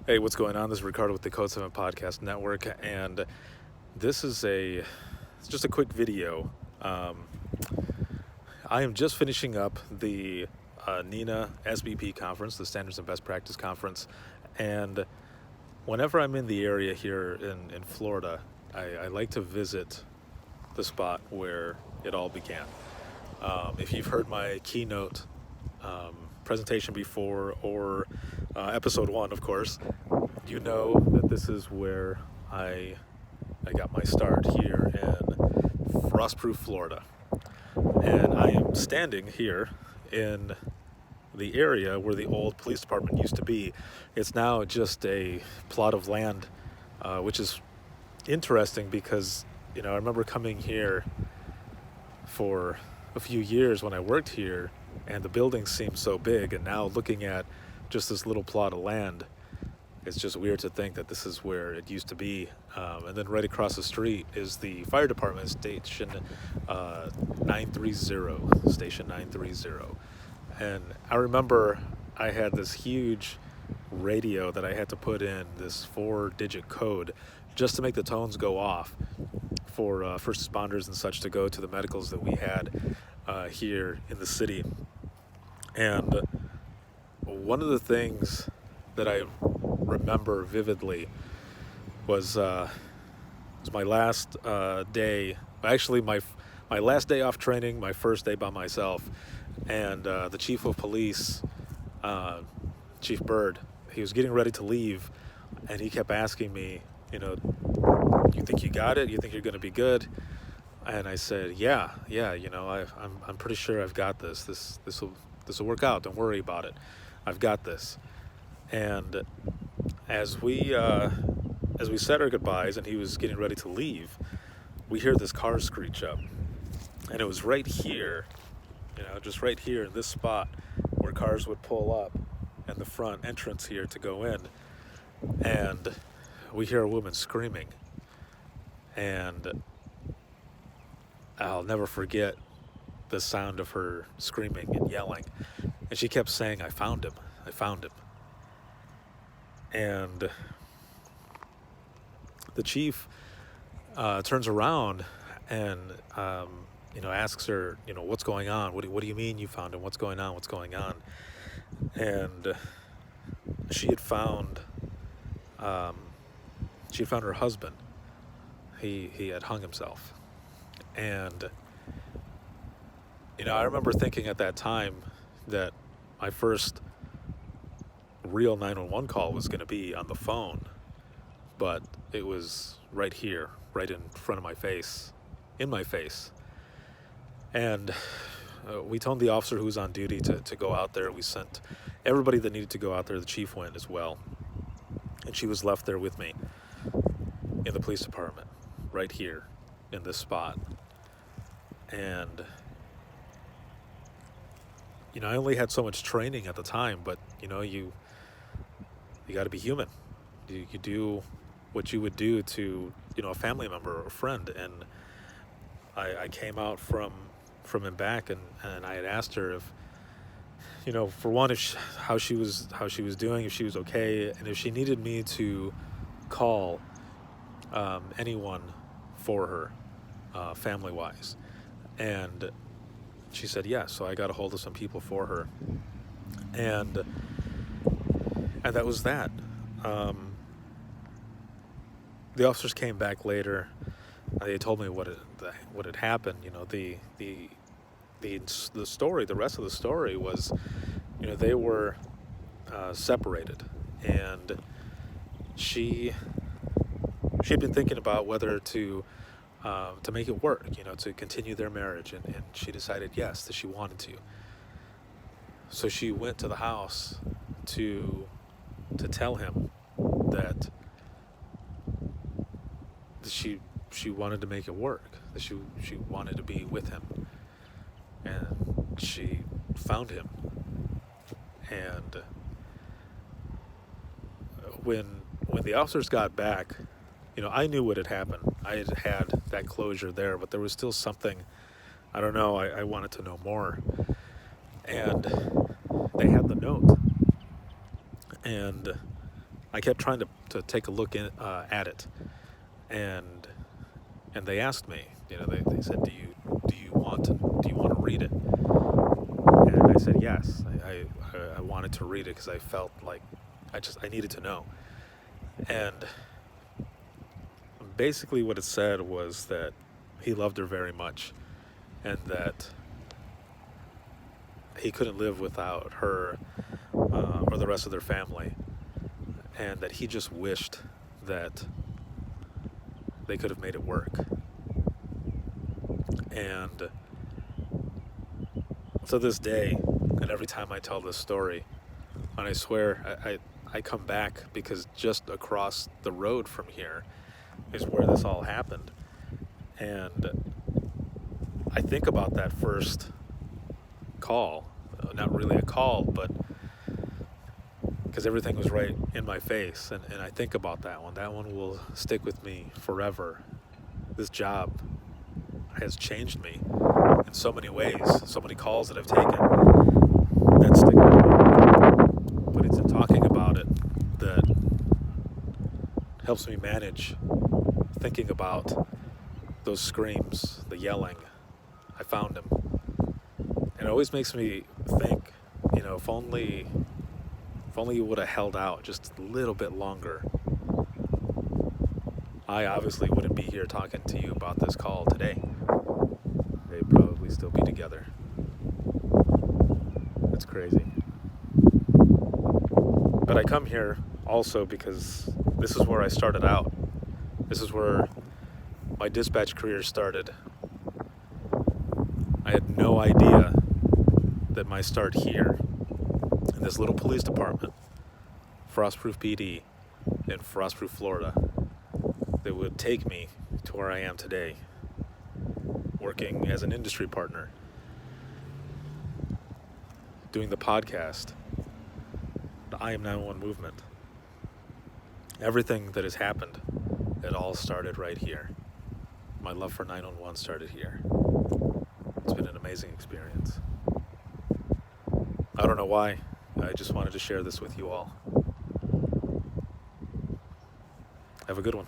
Hey, what's going on? This is Ricardo with the Code 7 Podcast Network, and this is it's just a quick video. I am just finishing up the NINA SBP conference, the Standards and Best Practice Conference, and whenever I'm in the area here in Florida, I like to visit the spot where it all began. If you've heard my keynote presentation before, or episode 1, of course, you know that this is where I got my start here in Frostproof, Florida. And I am standing here in the area where the old police department used to be. It's now just a plot of land, which is interesting because, I remember coming here for a few years when I worked here, and the buildings seemed so big, and now looking at just this little plot of land, it's just weird to think that this is where it used to be. And then right across the street is the fire department, station 930, station 930. And I remember I had this huge radio that I had to put in this 4-digit code just to make the tones go off for first responders and such to go to the medicals that we had here in the city. And one of the things that I remember vividly was my last day, actually my last day off training, my first day by myself, and the chief of police, Chief Bird, he was getting ready to leave, and he kept asking me, you think you got it? You think you're going to be good? And I said, yeah, I'm pretty sure I've got this. This will work out. Don't worry about it. I've got this. And as we said our goodbyes and he was getting ready to leave, we hear this car screech up. And it was right here, just right here in this spot where cars would pull up and the front entrance here to go in. And we hear a woman screaming. And I'll never forget the sound of her screaming and yelling. And she kept saying, I found him. I found him. And the chief turns around and, asks her, what's going on? What do you mean you found him? What's going on? What's going on? And she had found her husband. He had hung himself. And, I remember thinking at that time that my first real 911 call was going to be on the phone, but it was right here, right in front of my face, in my face. And we told the officer who was on duty to go out there. We sent everybody that needed to go out there. The chief went as well. And she was left there with me in the police department, right here in this spot. And I only had so much training at the time, but you got to be human. You do what you would do to a family member or a friend. And I came out from and back, and I had asked her if for one, how she was doing, if she was okay, and if she needed me to call anyone for her, family wise. And she said yes, so I got a hold of some people for her, and that was that. The officers came back later. They told me what had happened. The story, the rest of the story was, they were separated, and she had been thinking about whether to make it work, to continue their marriage, and she decided yes, that she wanted to. So she went to the house to tell him that she wanted to make it work, that she wanted to be with him, and she found him. And when the officers got back, I knew what had happened. I had that closure there, but there was still something, I don't know, I wanted to know more. And they had the note. And I kept trying to take a look at it, and they asked me, they said, do you want to read it? And I said yes. I wanted to read it because I felt like I needed to know. And basically what it said was that he loved her very much, and that he couldn't live without her or the rest of their family, and that he just wished that they could have made it work. And to this day, and every time I tell this story, and I swear I come back, because just across the road from here is where this all happened. And I think about that first call, not really a call, but because everything was right in my face. And I think about that one. That one will stick with me forever. This job has changed me in so many ways, so many calls that I've taken that stick with me. But it's in talking about it that helps me manage thinking about those screams, the yelling. I found him. And it always makes me think, if only you would have held out just a little bit longer, I obviously wouldn't be here talking to you about this call today. They'd probably still be together. That's crazy. But I come here also because this is where I started out. This is where my dispatch career started. I had no idea that my start here in this little police department, Frostproof PD in Frostproof, Florida, that would take me to where I am today, working as an industry partner, doing the podcast, the I Am 911 movement. Everything that has happened, it all started right here. My love for 911 started here. It's been an amazing experience. I don't know why. I just wanted to share this with you all. Have a good one.